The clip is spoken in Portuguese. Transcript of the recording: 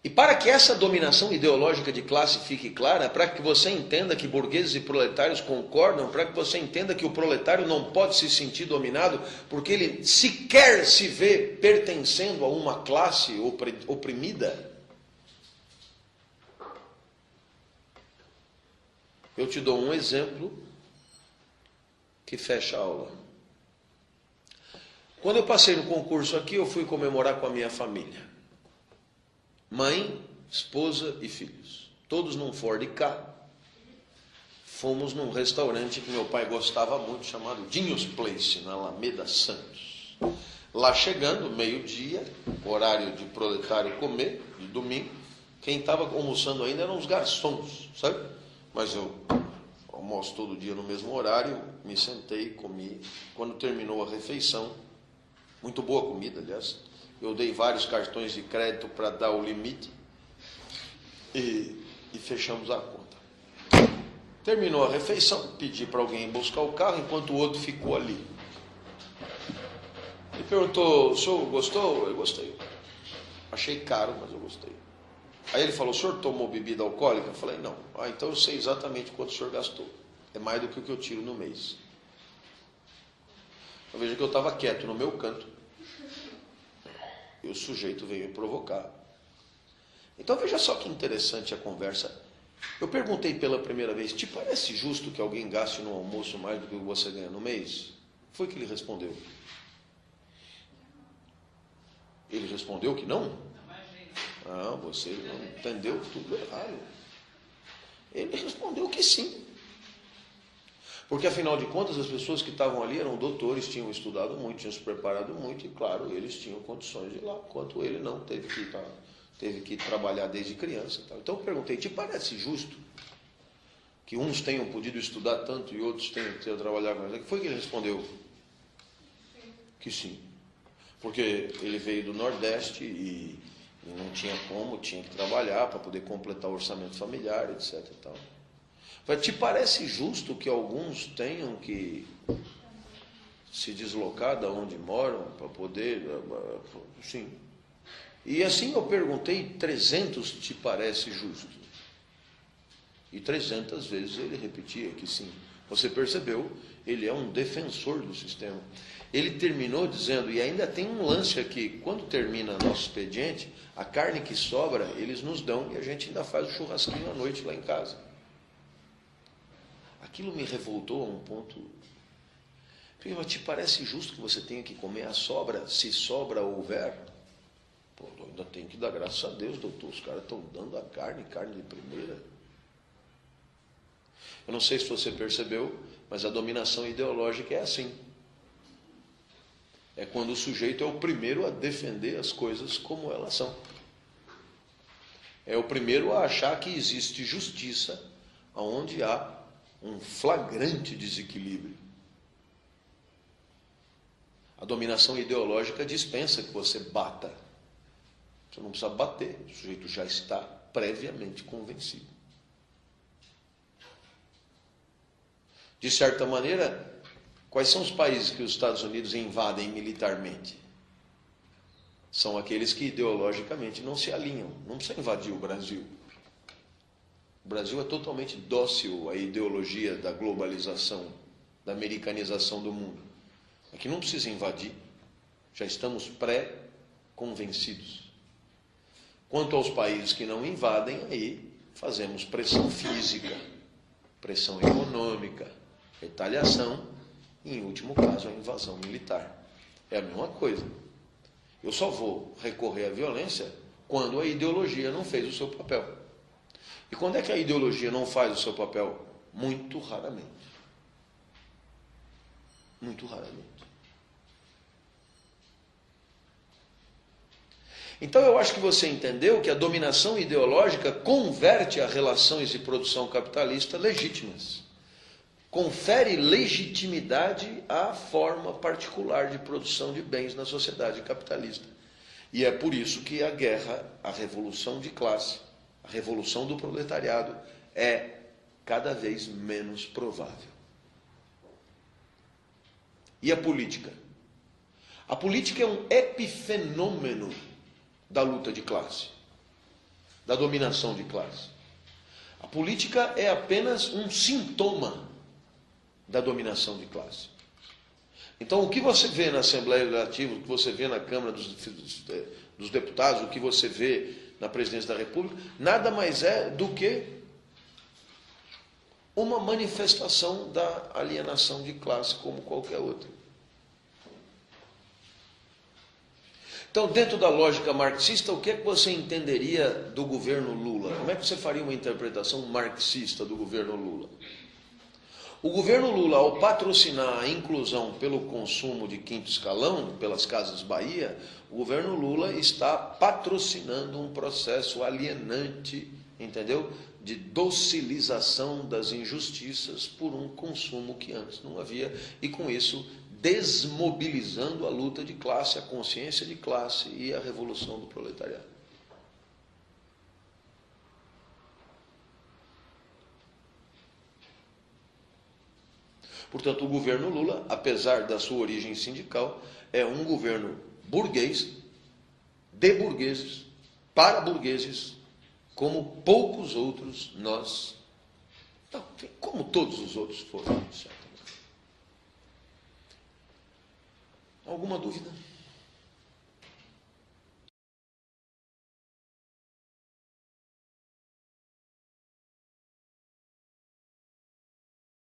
E para que essa dominação ideológica de classe fique clara, para que você entenda que burgueses e proletários concordam, para que você entenda que o proletário não pode se sentir dominado, porque ele sequer se vê pertencendo a uma classe oprimida, eu te dou um exemplo que fecha a aula. Quando eu passei no concurso aqui, eu fui comemorar com a minha família. Mãe, esposa e filhos. Todos num Ford Ka. Fomos num restaurante que meu pai gostava muito, chamado Dinhos Place, na Alameda Santos. Lá chegando, meio-dia, horário de proletário comer, de domingo. Quem estava almoçando ainda eram os garçons, sabe? Mas eu almoço todo dia no mesmo horário, me sentei, comi. Quando terminou a refeição, muito boa comida, aliás, eu dei vários cartões de crédito para dar o limite e fechamos a conta. Terminou a refeição, pedi para alguém buscar o carro, enquanto o outro ficou ali. Ele perguntou: o senhor gostou? Eu gostei. Achei caro, mas eu gostei. Aí ele falou: o senhor tomou bebida alcoólica? Eu falei: não. Ah, então eu sei exatamente quanto o senhor gastou. É mais do que o que eu tiro no mês. Eu vejo que eu estava quieto no meu canto. E o sujeito veio me provocar. Então veja só que interessante a conversa. Eu perguntei pela primeira vez: te parece justo que alguém gaste no almoço mais do que você ganha no mês? Foi que ele respondeu. Ele respondeu que não? Não, você não entendeu tudo errado. Ele respondeu que sim. Porque, afinal de contas, as pessoas que estavam ali eram doutores, tinham estudado muito, tinham se preparado muito, e, claro, eles tinham condições de ir lá, enquanto ele não, teve que trabalhar desde criança. Então, eu perguntei: te parece justo que uns tenham podido estudar tanto e outros tenham que trabalhar mais? O que foi que ele respondeu? Que sim. Porque ele veio do Nordeste e não tinha como, tinha que trabalhar para poder completar o orçamento familiar, etc. E tal. Te parece justo que alguns tenham que se deslocar da onde moram para poder... Sim. E assim eu perguntei 300, te parece justo? E 300 vezes ele repetia que sim. Você percebeu? Ele é um defensor do sistema. Ele terminou dizendo, e ainda tem um lance aqui: quando termina nosso expediente, a carne que sobra, eles nos dão e a gente ainda faz o churrasquinho à noite lá em casa. Aquilo me revoltou a um ponto. Mas te parece justo que você tenha que comer a sobra, se sobra houver? Pô, ainda tem que dar graças a Deus, doutor. Os caras estão dando a carne de primeira. Eu não sei se você percebeu, mas a dominação ideológica é assim. É quando o sujeito é o primeiro a defender as coisas como elas são. É o primeiro a achar que existe justiça onde há um flagrante desequilíbrio. A dominação ideológica dispensa que você bata. Você não precisa bater, o sujeito já está previamente convencido. De certa maneira, quais são os países que os Estados Unidos invadem militarmente? São aqueles que ideologicamente não se alinham. Não precisa invadir o Brasil. O Brasil é totalmente dócil à ideologia da globalização, da americanização do mundo. É que não precisa invadir. Já estamos pré-convencidos. Quanto aos países que não invadem, aí fazemos pressão física, pressão econômica, retaliação e, em último caso, a invasão militar. É a mesma coisa. Eu só vou recorrer à violência quando a ideologia não fez o seu papel. E quando é que a ideologia não faz o seu papel? Muito raramente. Muito raramente. Então eu acho que você entendeu que a dominação ideológica converte as relações de produção capitalista legítimas. Confere legitimidade à forma particular de produção de bens na sociedade capitalista. E é por isso que a guerra, a revolução de classe, a revolução do proletariado é cada vez menos provável. E a política? A política é um epifenômeno da luta de classe. da dominação de classe. A política é apenas um sintoma da dominação de classe. Então, o que você vê na Assembleia Legislativa, o que você vê na Câmara dos Deputados, o que você vê na Presidência da República, nada mais é do que uma manifestação da alienação de classe como qualquer outra. Então, dentro da lógica marxista, o que é que você entenderia do governo Lula? Como é que você faria uma interpretação marxista do governo Lula? O governo Lula, ao patrocinar a inclusão pelo consumo de quinto escalão, pelas Casas Bahia, o governo Lula está patrocinando um processo alienante, entendeu? De docilização das injustiças por um consumo que antes não havia, e com isso desmobilizando a luta de classe, a consciência de classe e a revolução do proletariado. Portanto, o governo Lula, apesar da sua origem sindical, é um governo burguês, de burgueses, para burgueses, como poucos outros nós, não, como todos os outros foram, certo? Alguma dúvida?